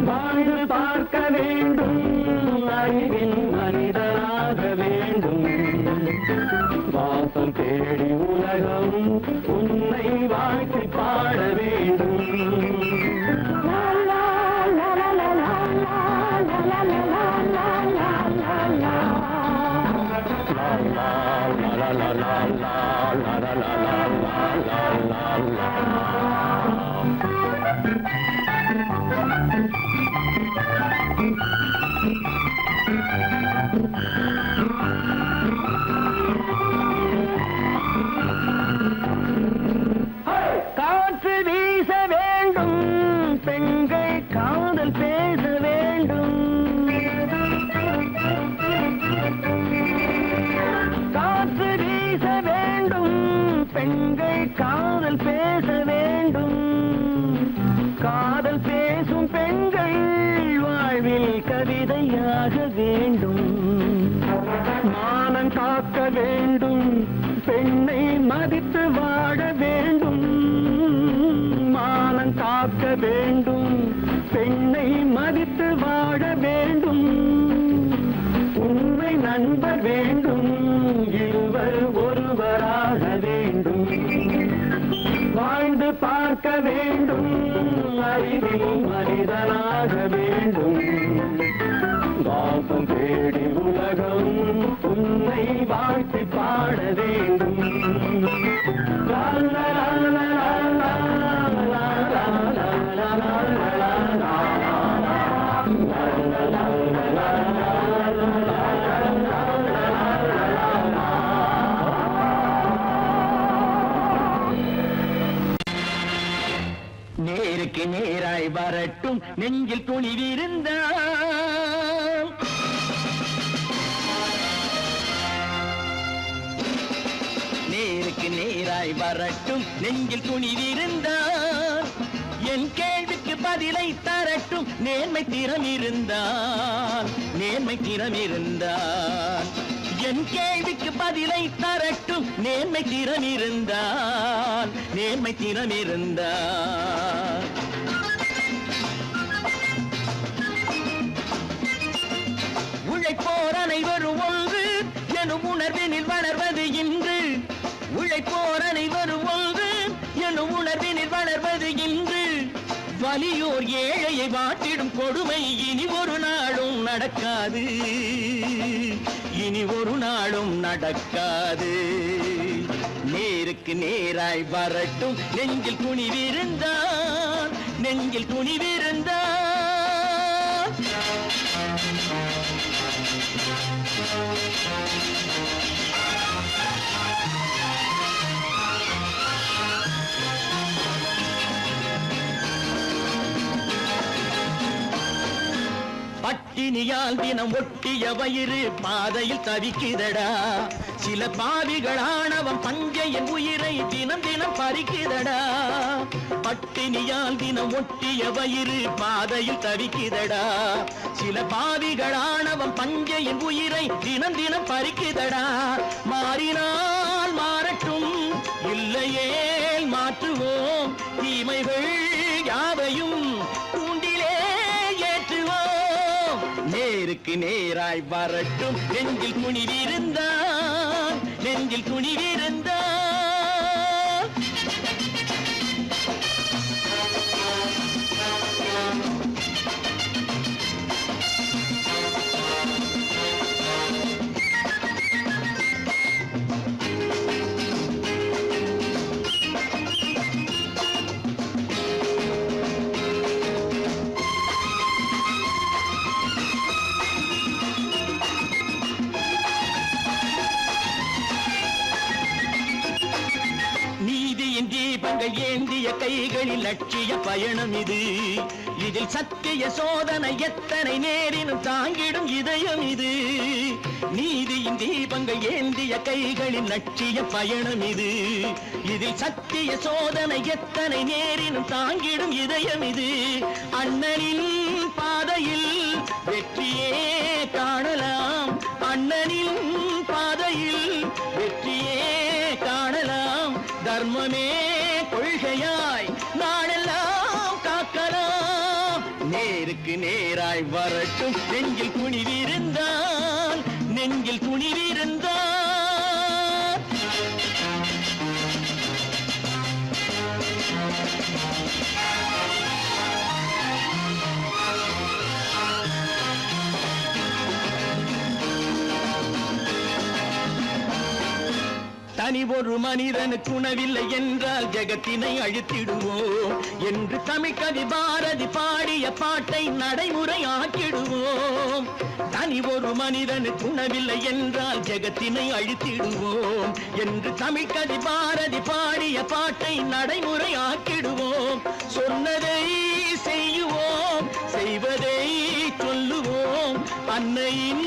வாழ்ந்து பார்க்க வேண்டும், அறிவின் மனிதனாக வேண்டும். வாசம் தேடி உலகம் உன்னை வாழ்த்தி பாட வேண்டும். காற்று வீச வேண்டும், பெண்கள் காதல் பேச வேண்டும். காற்று வீச வேண்டும், பெண்கள் காதல் பேச வேண்டும். காதல் பேசும் பெண்கள் வாழ்வில் கவிதையாக வேண்டும். மானம் காக்க வேண்டும், பெண்ணை மதித்து வாழ வேண்டும். மானம் காக்க வேண்டும், பெண்ணை மதித்து வாழ வேண்டும். உண்மை நண்பர் வேண்டும், இருவர் ஒருவராக வேண்டும். வாழ்ந்து பார்க்க வேண்டும், அறிவில் மனிதனாக வேண்டும். வாசம் தேடி உலகம் உன்னை வாழ்த்தி பாட வேண்டும். லா லா லா லா லா லா லா லா லா லா. நேருக்கு நேராய் வரட்டும், நெஞ்சில் துணிவிருந்தால். நேருக்கு நேராய் வரட்டும், நெஞ்சில் துணிவிருந்தால். என் கேள்விக்கு பதிலை தரட்டும், நேர்மை திறம் இருந்தால். நேர்மை திறம் இருந்தால் என் கேள்விக்கு பதிலை தரட்டும், நேர்மை திறம் இருந்தால். நேர்மை திறம் இருந்தால் உழைப்போர் அனைவரும் ஒன்று எனும் உணர்வினில் வளர்வது இன்று. உழைப்போர் அனைவரும் ஒன்று எனும் உணர்வினில் வளர்வது இன்று. வலியோர் ஏழையை வாட்டிடும் கொடுமை இனி ஒரு நாளும் நடக்காது. இனி ஒரு நாளும் நடக்காது. நேருக்கு நேராய் வரட்டும், நெஞ்சில் துணிவிருந்தால். நெஞ்சில் துணிவிருந்தால் பட்டினியால் தினம் ஒட்டிய வயிறு பாதையில் தவிக்குதடா. சில பாவிகளானவன் பஞ்சையின் உயிரை தினம் தினம் பறிக்குதடா. பட்டினியால் தினம் ஒட்டிய வயிறு பாதையில் தவிக்குதடா. சில பாவிகளானவன் பஞ்சையின் உயிரை தினம் தினம் பறிக்குதடா. மாறினால் மாறட்டும், இல்லையே மாற்றுவோம். தீமைகள் யாவையும் கூண்டிலே ஏற்றுவோம். நேருக்கு நேராய் வரட்டும், நெஞ்சில் துணிவிருந்தால். நெஞ்சில் துணிவிருந்தால் தீபங்கள் ஏந்திய கைகளில் லட்சிய பயணம் இது. இதில் சத்திய சோதனை எத்தனை நேரினும் தாங்கிடும் இதயம் இது. நீதியின் தீபங்கள் ஏந்திய கைகளில் லட்சிய பயணம் இது. இதில் சத்திய சோதனை எத்தனை நேரினும் தாங்கிடும் இதயம் இது. அண்ணனின் பாதையில் வெற்றியே காணலாம், அண்ணனின் பாதையில் வெற்றியே காணலாம். தர்மமே கொள்கையாய் நாடெல்லாம் காக்கலாம். நேருக்கு நேராய் வரட்டும் நெஞ்சில் துணிவிருந்தான், நெஞ்சில் துணிவிருந்தான். தனி ஒரு மனிதனுக்கு உணவில்லை என்றால் ஜெகத்தினை அழித்திடுவோம் என்று தமிழ்கவி பாரதி பாடிய பாட்டை நடைமுறையாக்கிடுவோம். தனி ஒரு மனிதனுக்கு உணவில்லை என்றால் ஜெகத்தினை அழித்திடுவோம் என்று தமிழ்கவி பாரதி பாடிய பாட்டை நடைமுறையாக்கிடுவோம். சொன்னதை செய்யுவோம், செய்வதை சொல்லுவோம். அன்னையின்